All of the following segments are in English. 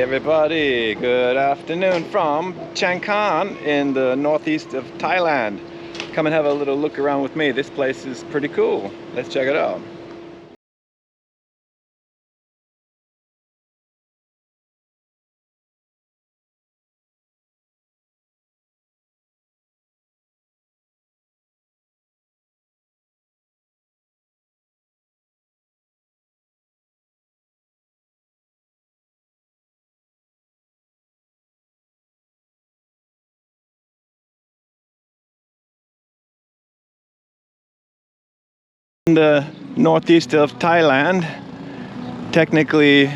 everybody, good afternoon from Chiang Khan in the northeast of Thailand. Come and have a little look around with me. This place is pretty cool. Let's check it out. In the northeast of Thailand, technically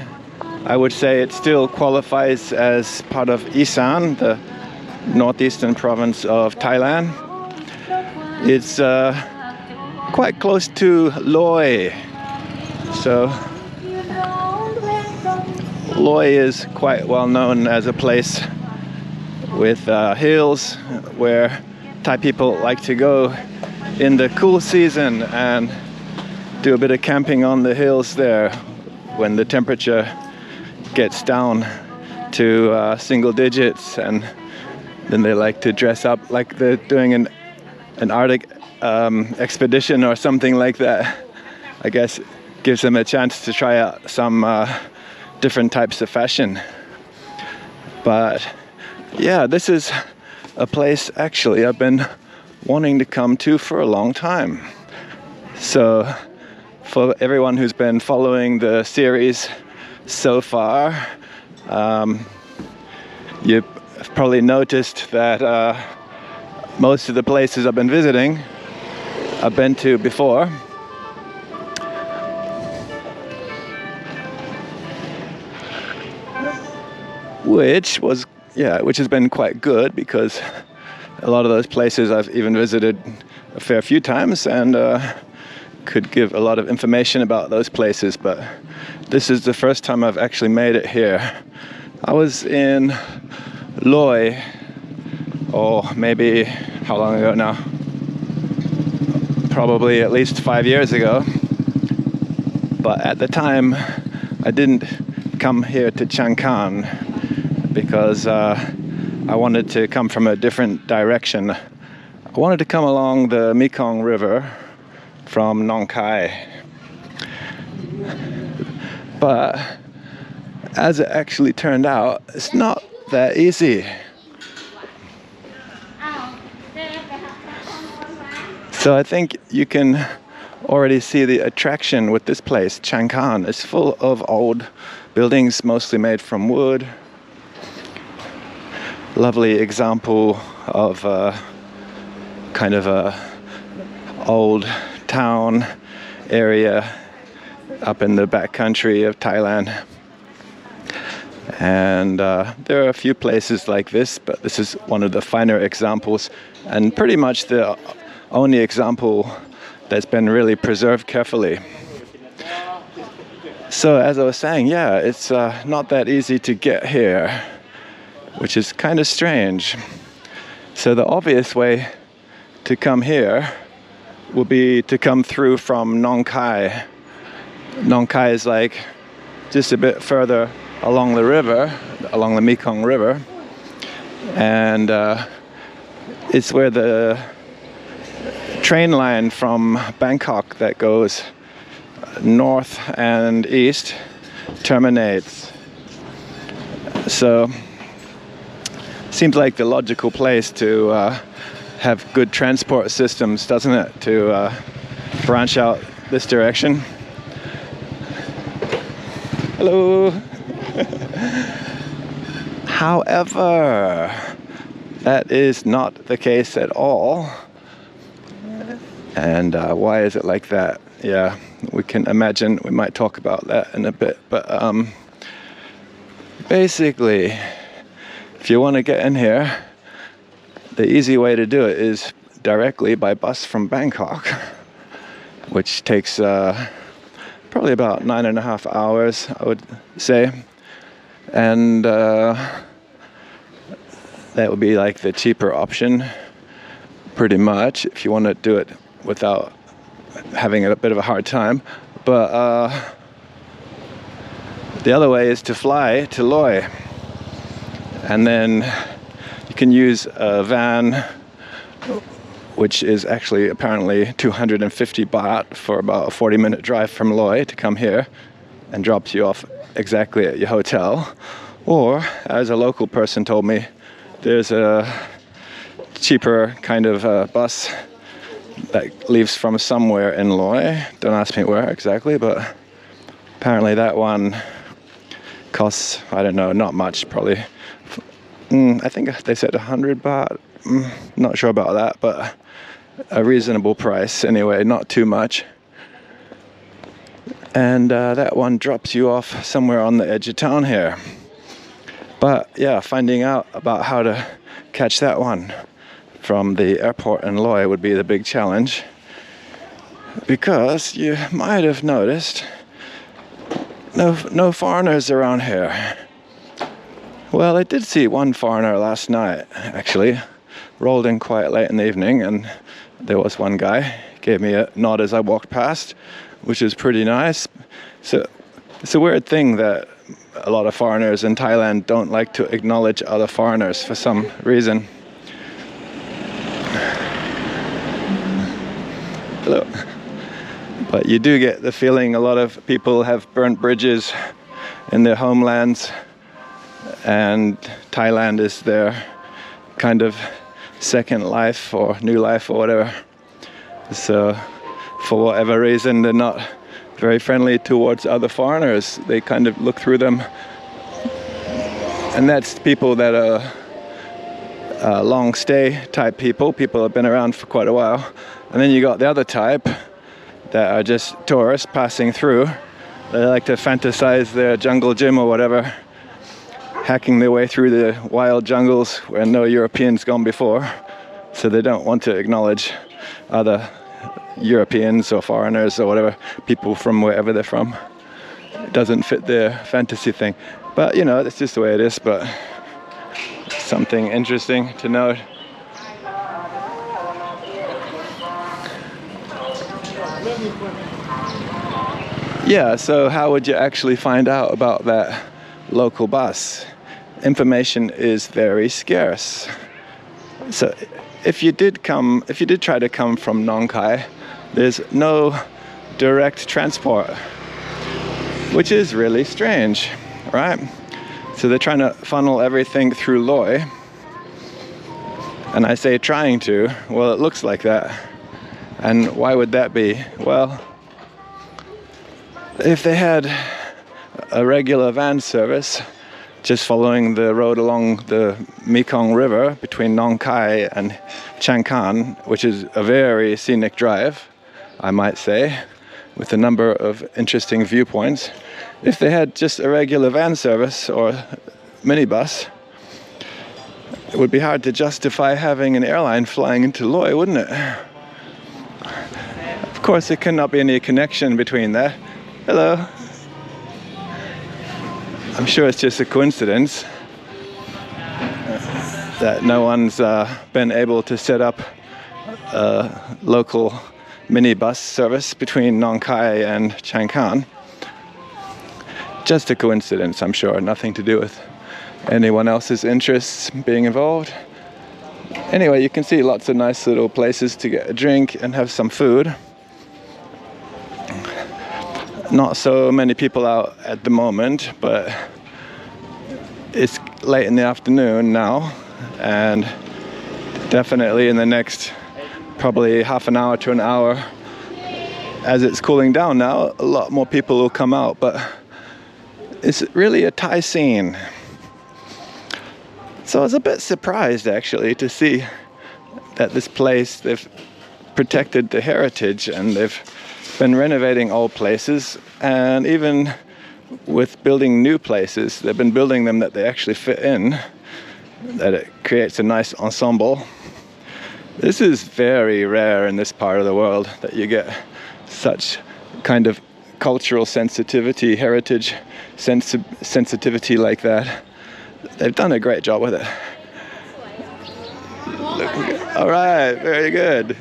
I would say it still qualifies as part of Isan, the northeastern province of Thailand. It's quite close to Loy. So Loy is quite well known as a place with hills where Thai people like to go in the cool season and do a bit of camping on the hills there when the temperature gets down to single digits, and then they like to dress up like they're doing an Arctic expedition or something like that. I guess gives them a chance to try out some different types of fashion. But yeah, this is a place actually I've been wanting to come to for a long time. So for everyone who's been following the series so far, you've probably noticed that most of the places I've been visiting I've been to before. Which has been quite good, because a lot of those places I've even visited a fair few times and could give a lot of information about those places, but this is the first time I've actually made it here. I was in Loy, or maybe, how long ago now? Probably at least 5 years ago. But at the time, I didn't come here to Chiang Khan because I wanted to come from a different direction. I wanted to come along the Mekong River from Nong Khai. But as it actually turned out, it's not that easy. So I think you can already see the attraction with this place. Chiang Khan is full of old buildings, mostly made from wood. Lovely example of kind of a old town area up in the backcountry of Thailand. And there are a few places like this, but this is one of the finer examples, and pretty much the only example that's been really preserved carefully. So as I was saying, yeah, it's not that easy to get here, which is kind of strange. So the obvious way to come here will be to come through from Nong Khai. Nong Khai is like just a bit further along the river, along the Mekong River, and it's where the train line from Bangkok that goes north and east terminates. So seems like the logical place to have good transport systems, doesn't it, to branch out this direction. Hello. However, that is not the case at all. And why is it like that? Yeah, we can imagine. We might talk about that in a bit. But basically, if you want to get in here, the easy way to do it is directly by bus from Bangkok, which takes probably about 9.5 hours, I would say. And that would be like the cheaper option, pretty much, if you want to do it without having a bit of a hard time. But The other way is to fly to Loy, and then you can use a van, which is actually apparently 250 baht for about a 40-minute drive from Loy to come here, and drops you off exactly at your hotel. Or, as a local person told me, there's a cheaper kind of bus that leaves from somewhere in Loy. Don't ask me where exactly, but apparently that one costs, I don't know, not much, probably. I think they said 100 baht. Not sure about that, but a reasonable price anyway, not too much. And that one drops you off somewhere on the edge of town here. But yeah, finding out about how to catch that one from the airport in Loy would be the big challenge, because you might have noticed no foreigners around here. Well, I did see one foreigner last night, actually. Rolled in quite late in the evening, and there was one guy, gave me a nod as I walked past, which is pretty nice. So it's a weird thing that a lot of foreigners in Thailand don't like to acknowledge other foreigners for some reason. Hello. But you do get the feeling a lot of people have burnt bridges in their homelands, and Thailand is their kind of second life or new life or whatever. So for whatever reason, they're not very friendly towards other foreigners. They kind of look through them, and that's people that are long stay type people who have been around for quite a while. And then you got the other type that are just tourists passing through. They like to fantasize their jungle gym or whatever, hacking their way through the wild jungles where no Europeans gone before. So they don't want to acknowledge other Europeans or foreigners or whatever, people from wherever they're from. It doesn't fit their fantasy thing. But you know, that's just the way it is, but something interesting to note. Yeah, so how would you actually find out about that local bus? Information is very scarce. So if you did try to come from Nong Khai, there's no direct transport, which is really strange, right? So they're trying to funnel everything through Loy. And I say trying to, well, it looks like that. And why would that be? Well, if they had a regular van service just following the road along the Mekong River between Nong Khai and Chiang Khan, which is a very scenic drive, I might say, with a number of interesting viewpoints. If they had just a regular van service or minibus, it would be hard to justify having an airline flying into Loy, wouldn't it? Of course, there cannot be any connection between that. Hello. I'm sure it's just a coincidence that no one's been able to set up a local minibus service between Nong Khai and Chiang Khan. Just a coincidence, I'm sure, nothing to do with anyone else's interests being involved. Anyway, you can see lots of nice little places to get a drink and have some food. Not so many people out at the moment, but it's late in the afternoon now, and definitely in the next probably half an hour to an hour, as it's cooling down now, a lot more people will come out. But it's really a Thai scene. So I was a bit surprised actually to see that this place, they've protected the heritage and they've been renovating old places, and even with building new places, they've been building them that they actually fit in, that it creates a nice ensemble. This is very rare in this part of the world, that you get such kind of cultural sensitivity, heritage sensitivity like that. They've done a great job with it. All right, very good.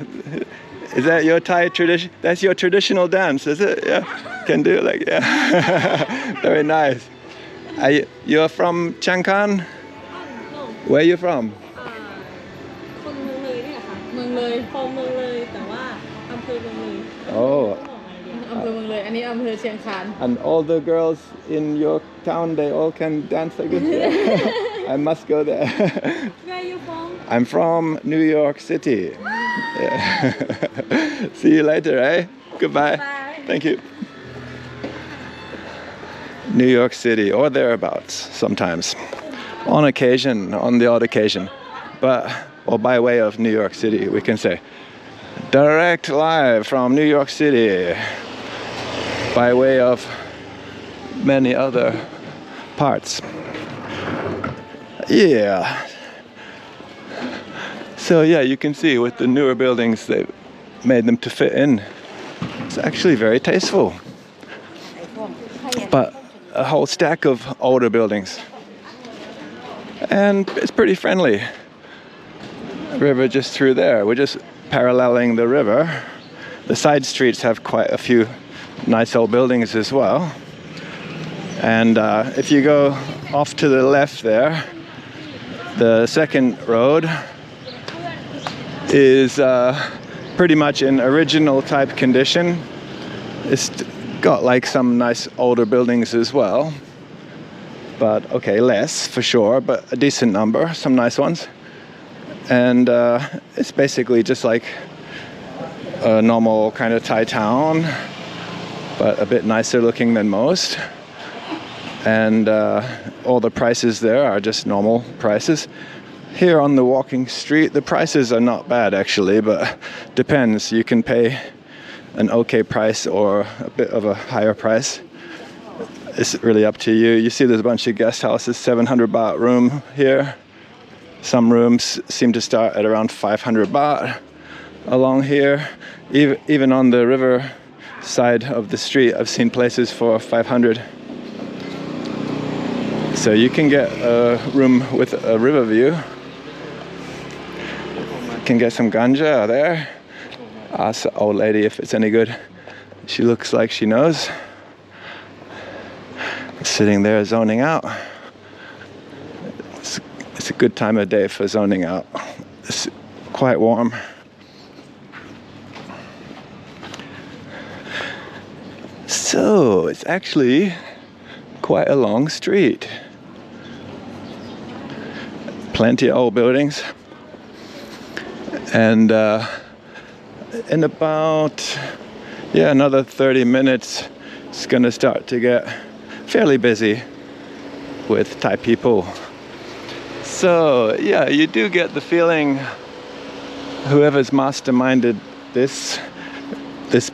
Is that your Thai tradition? That's your traditional dance, is it? Yeah. Can do it like, yeah. Very nice. You're from Chiang Khan? No. Where are you from? คนเมืองเลยนี่แหละค่ะเมืองเลยพอเมืองเลยแต่ว่าอำเภอเมืองเลย Oh. อำเภอเมืองเลยอันนี้อำเภอเชียงคาน And all the girls in your town, they all can dance like this? Yeah. I must go there. Where are you from? I'm from New York City. Yeah. See you later, eh? Goodbye. Bye. Thank you. New York City or thereabouts sometimes. On occasion, on the odd occasion. But, or by way of New York City, we can say. Direct live from New York City. By way of many other parts. Yeah. So yeah, you can see with the newer buildings, they've made them to fit in. It's actually very tasteful. But a whole stack of older buildings. And it's pretty friendly. River just through there. We're just paralleling the river. The side streets have quite a few nice old buildings as well. And if you go off to the left there, the second road is pretty much in original type condition. It's got like some nice older buildings as well. But okay, less for sure, but a decent number, some nice ones. And it's basically just like a normal kind of Thai town, but a bit nicer looking than most. And all the prices there are just normal prices. Here on the walking street, the prices are not bad actually, but depends. You can pay an okay price or a bit of a higher price. It's really up to you. You see there's a bunch of guest houses, 700 baht room here. Some rooms seem to start at around 500 baht along here. Even on the river side of the street, I've seen places for 500. So you can get a room with a river view. You can get some ganja there. Ask the old lady if it's any good. She looks like she knows. Sitting there zoning out. It's a good time of day for zoning out. It's quite warm. So it's actually quite a long street. Plenty of old buildings. And in about another 30 minutes, it's gonna start to get fairly busy with Thai people. So yeah, you do get the feeling whoever's masterminded this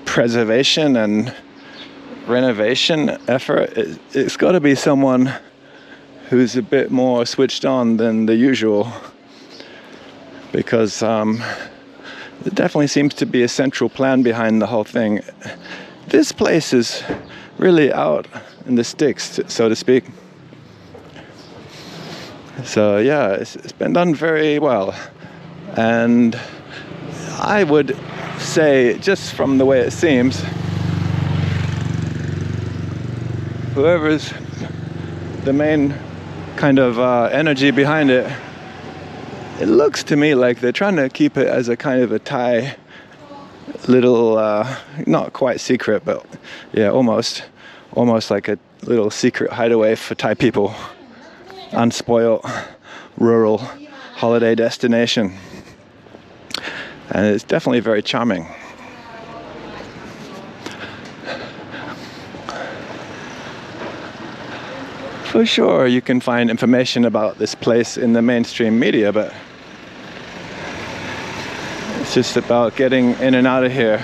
preservation and renovation effort, it's got to be someone who's a bit more switched on than the usual, because there definitely seems to be a central plan behind the whole thing. This place is really out in the sticks, so to speak. So yeah, it's been done very well. And I would say, just from the way it seems, whoever's the main kind of energy behind it, it looks to me like they're trying to keep it as a kind of a Thai little, not quite secret, but yeah, almost like a little secret hideaway for Thai people. Unspoiled rural holiday destination. And it's definitely very charming. For sure, you can find information about this place in the mainstream media, but it's just about getting in and out of here.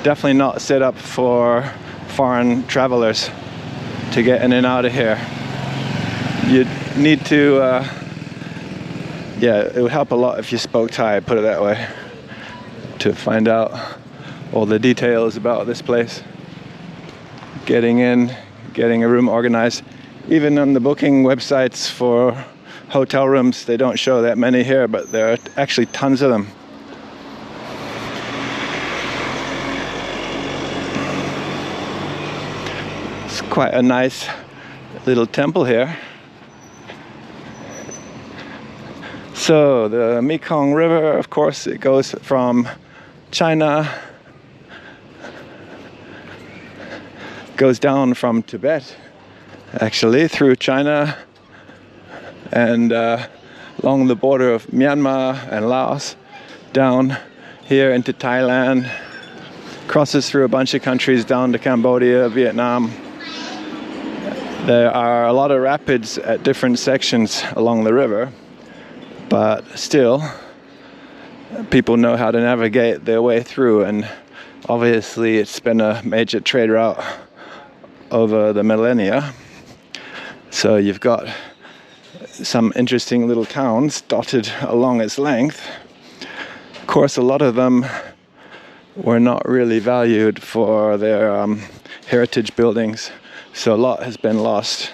Definitely not set up for foreign travelers to get in and out of here. You need to, it would help a lot if you spoke Thai, put it that way, to find out all the details about this place. Getting in, getting a room organized. Even on the booking websites for hotel rooms, they don't show that many here, but there are actually tons of them. quite a nice little temple here. So the Mekong River, of course, it goes from China, goes down from Tibet, actually, through China and along the border of Myanmar and Laos, down here into Thailand, crosses through a bunch of countries down to Cambodia, Vietnam. There are a lot of rapids at different sections along the river, but still, people know how to navigate their way through, and obviously it's been a major trade route over the millennia. So you've got some interesting little towns dotted along its length. Of course, a lot of them were not really valued for their heritage buildings, so a lot has been lost,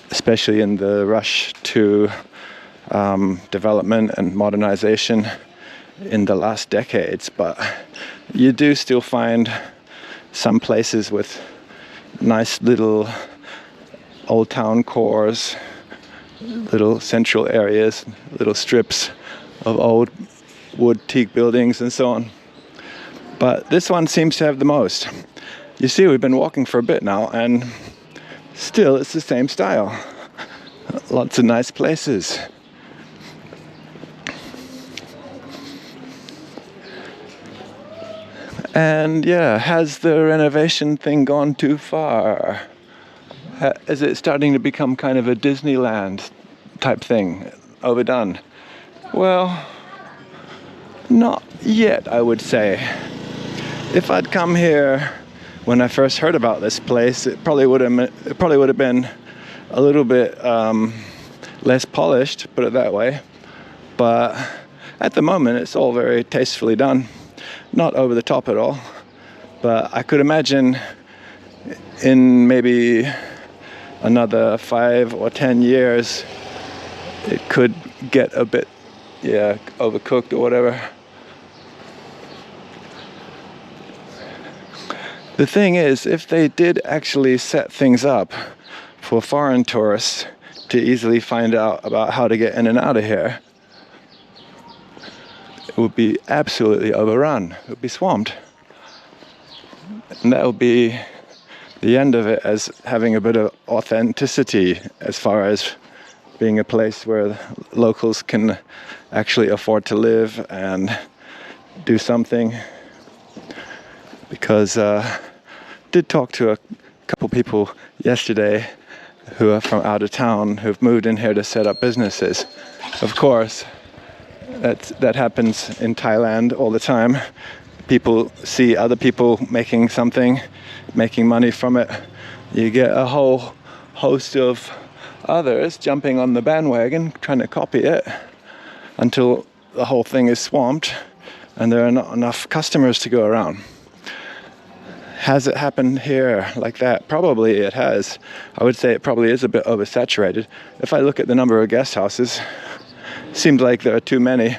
especially in the rush to development and modernization in the last decades. But you do still find some places with nice little old town cores, little central areas, little strips of old wood teak buildings and so on. But this one seems to have the most. You see, we've been walking for a bit now, and still it's the same style. Lots of nice places. And yeah, has the renovation thing gone too far? Is it starting to become kind of a Disneyland type thing, overdone? Well, not yet, I would say. If I'd come here when I first heard about this place, it probably would have been a little bit less polished, put it that way. But at the moment, it's all very tastefully done. Not over the top at all, but I could imagine in maybe another 5 or 10 years it could get a bit overcooked or whatever. The thing is, if they did actually set things up for foreign tourists to easily find out about how to get in and out of here, it would be absolutely overrun. It would be swamped. And that would be the end of it as having a bit of authenticity as far as being a place where locals can actually afford to live and do something. Because I did talk to a couple people yesterday who are from out of town who've moved in here to set up businesses. Of course, that happens in Thailand all the time. People see other people making something, making money from it. You get a whole host of others jumping on the bandwagon, trying to copy it, until the whole thing is swamped and there are not enough customers to go around. Has it happened here like that? Probably it has. I would say it probably is a bit oversaturated. If I look at the number of guest houses, seems like there are too many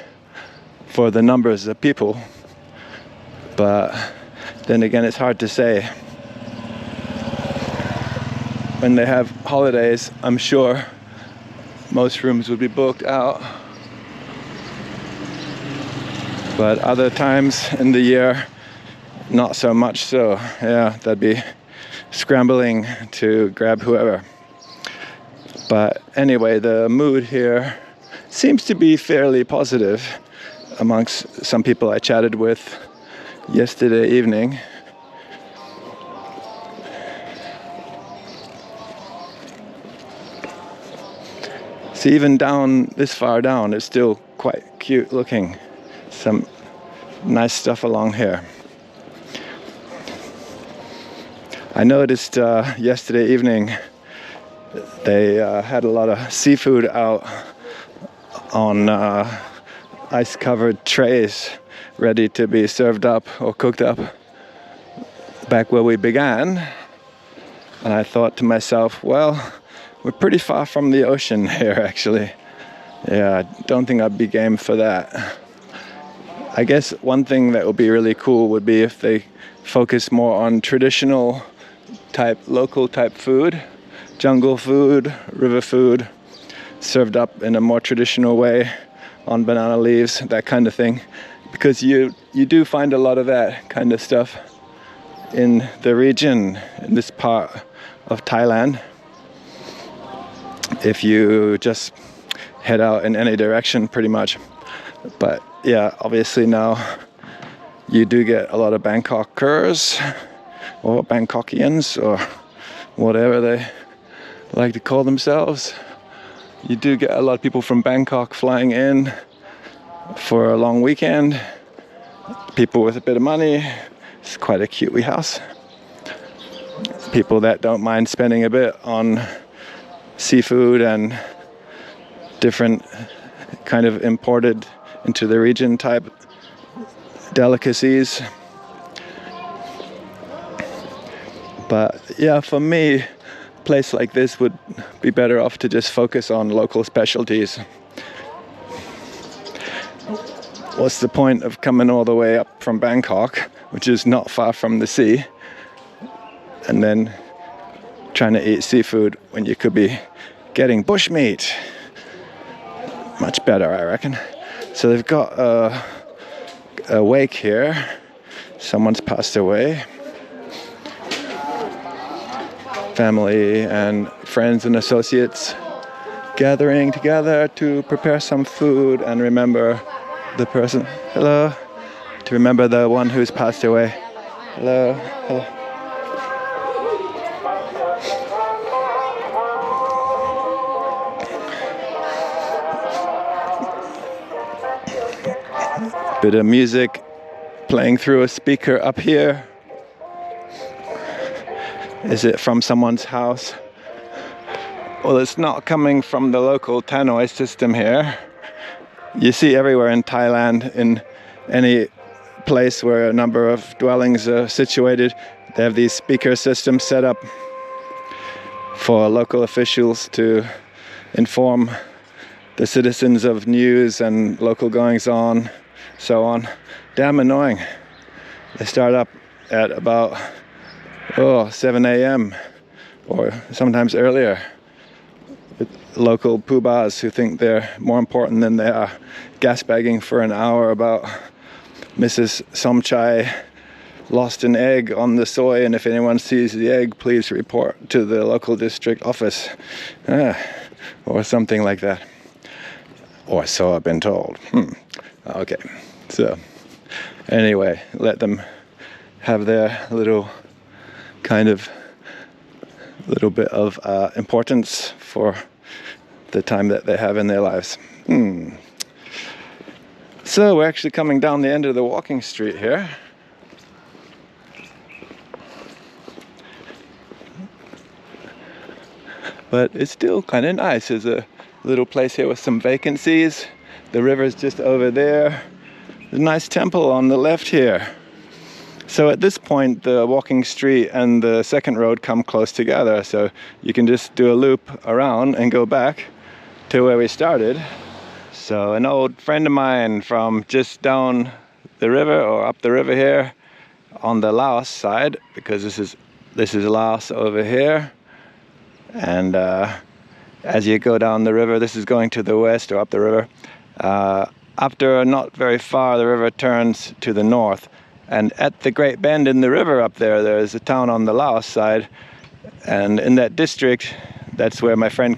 for the numbers of people. But then again, it's hard to say. When they have holidays, I'm sure most rooms would be booked out. But other times in the year, not so much so. Yeah, that'd be scrambling to grab whoever. But anyway, the mood here seems to be fairly positive amongst some people I chatted with yesterday evening. See, even down this far down, it's still quite cute looking. Some nice stuff along here. I noticed yesterday evening they had a lot of seafood out on ice-covered trays ready to be served up or cooked up back where we began. And I thought to myself, well, we're pretty far from the ocean here, actually. Yeah, I don't think I'd be game for that. I guess one thing that would be really cool would be if they focus more on traditional type, local type food, jungle food, river food, served up in a more traditional way on banana leaves, that kind of thing. Because you do find a lot of that kind of stuff in the region, in this part of Thailand. If you just head out in any direction, pretty much. But yeah, obviously now you do get a lot of Bangkokers or Bangkokians or whatever they like to call themselves. You do get a lot of people from Bangkok flying in for a long weekend. People with a bit of money. It's quite a cute wee house. People that don't mind spending a bit on seafood and different kind of imported into the region type delicacies. But yeah, for me, a place like this would be better off to just focus on local specialties. What's the point of coming all the way up from Bangkok, which is not far from the sea, and then trying to eat seafood when you could be getting bushmeat? Much better, I reckon. So they've got a wake here. Someone's passed away. Family and friends and associates gathering together to prepare some food and remember the person. Hello. To remember the one who's passed away. Hello. Hello. Bit of music playing through a speaker up here. Is it from someone's house? Well, it's not coming from the local tannoy system here. You see everywhere in Thailand, in any place where a number of dwellings are situated, they have these speaker systems set up for local officials to inform the citizens of news and local goings on, so on. Damn annoying. They start up at about 7 a.m. or sometimes earlier, with local poobahs who think they're more important than they are, gasbagging for an hour about Mrs. Somchai lost an egg on the soy, and if anyone sees the egg, please report to the local district office, or something like that. Or so I've been told. Okay, so anyway, let them have their little bit of importance for the time that they have in their lives. So we're actually coming down the end of the walking street here. But it's still kind of nice. There's a little place here with some vacancies. The river's just over there. There's a nice temple on the left here. So at this point, the walking street and the second road come close together. So you can just do a loop around and go back to where we started. So an old friend of mine from just down the river or up the river here on the Laos side, because this is Laos over here. And as you go down the river, this is going to the west or up the river. After not very far, the river turns to the north. And at the Great Bend in the river up there, there's a town on the Laos side. And in that district, that's where my friend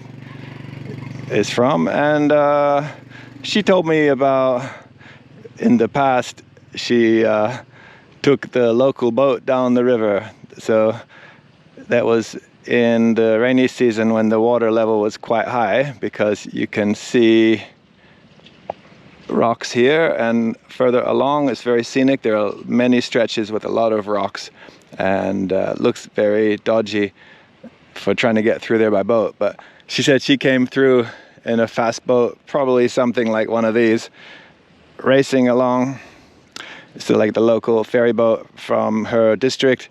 is from. And she told me about, in the past, she took the local boat down the river. So that was in the rainy season when the water level was quite high, because you can see rocks here, and further along it's very scenic. There are many stretches with a lot of rocks, and looks very dodgy for trying to get through there by boat. But she said she came through in a fast boat, probably something like one of these, racing along. So like the local ferry boat from her district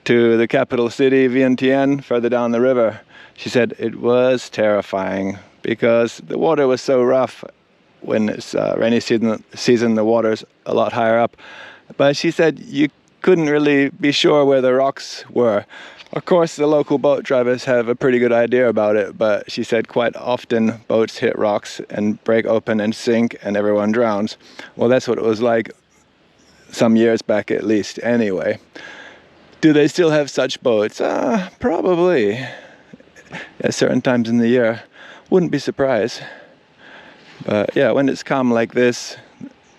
to the capital city, Vientiane, further down the river. She said it was terrifying because the water was so rough. When it's rainy season, the water's a lot higher up. But she said you couldn't really be sure where the rocks were. Of course, the local boat drivers have a pretty good idea about it, but she said quite often boats hit rocks and break open and sink and everyone drowns. Well, that's what it was like some years back at least anyway. Do they still have such boats? Probably. At certain times in the year. Wouldn't be surprised. But yeah, when it's calm like this,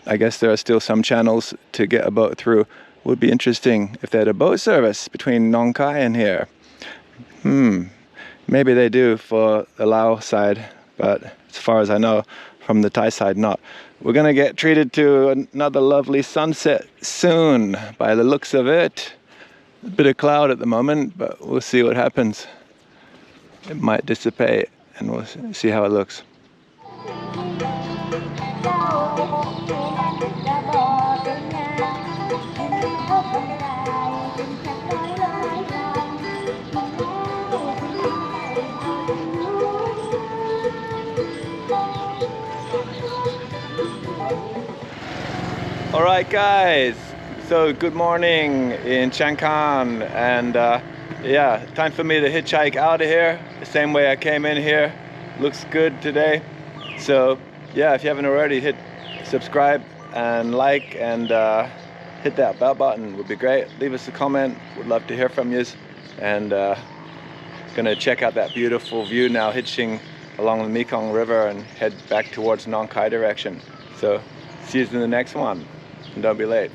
I guess there are still some channels to get a boat through. Would be interesting if they had a boat service between Nong Khai and here. Maybe they do for the Lao side, but as far as I know, from the Thai side, not. We're gonna get treated to another lovely sunset soon, by the looks of it. A bit of cloud at the moment, but we'll see what happens. It might dissipate, and we'll see how it looks. Alright guys, so good morning in Chiang Khan, and yeah, time for me to hitchhike out of here the same way I came in here. Looks good today. So yeah, if you haven't already, hit subscribe and like, and hit that bell button would be great. Leave us a comment, would love to hear from you. And gonna check out that beautiful view now, hitching along the Mekong River and head back towards Nong Khai direction. So see you in the next one, and don't be late.